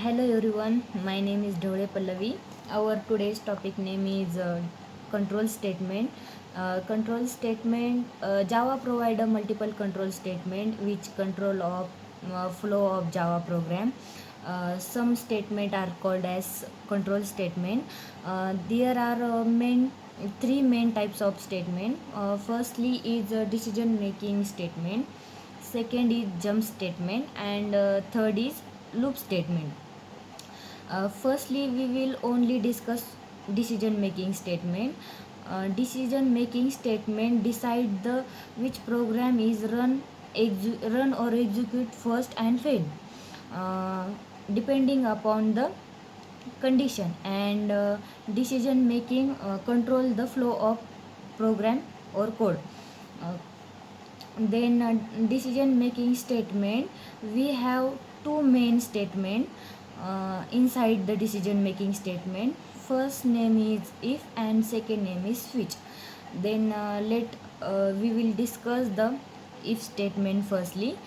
Hello everyone, my name is Dhole Pallavi. Our today's topic name is control statement. Java provide a multiple control statement which control of flow of Java program. Some statement are called as control statement. There are three main types of statement. Firstly is a decision making statement. Second is jump statement, and third is loop statement. Firstly, we will only discuss decision making statement. Decision making statement decide the which program is run or execute first and fail, uh, depending upon the condition. And decision making control the flow of program or code. uh, then decision making statement, we have two main statement inside the decision making statement. First name is if and second name is switch. Then let we will discuss the if statement firstly.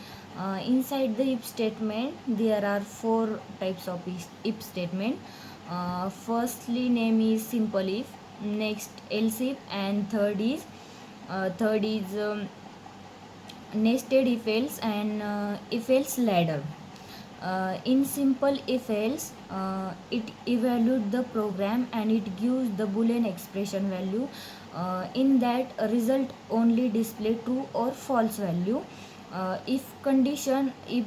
Inside the if statement there are four types of if statement. Firstly name is simple if, next else if, and third is nested if else, and if else ladder. In simple if else, it evaluates the program and it gives the boolean expression value. In that result only display true or false value. If condition, if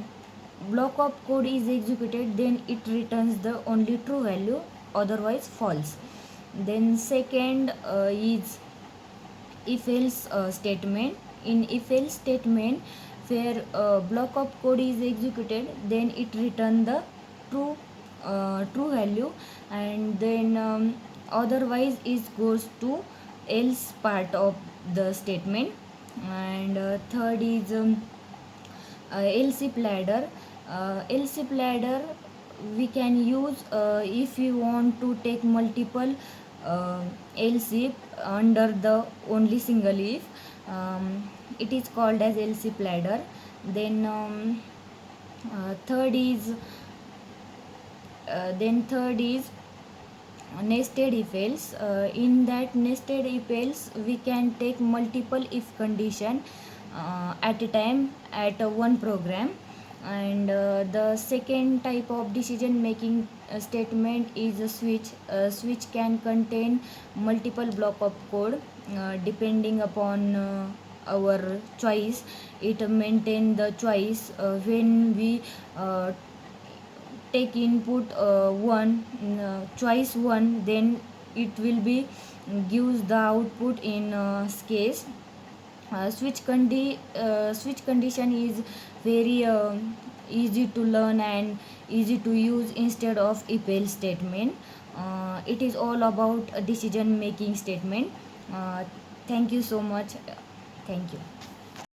block of code is executed, then it returns the only true value, otherwise false. Then second is if else statement. In if else statement, where block of code is executed, then it return the true value, and then otherwise it goes to else part of the statement. And third is LCP ladder. LCP ladder we can use if you want to take multiple LCP under the only single if. It is called as LCP ladder. Then third is nested if else. In that nested if else, we can take multiple if condition at a time at one program. And the second type of decision making statement is a switch. Switch can contain multiple block of code depending upon our choice. It maintain the choice when we take input choice one, then it will be gives the output in case. Switch condition is very easy to learn and easy to use instead of if else statement. It is all about a decision making statement. Thank you so much. Thank you.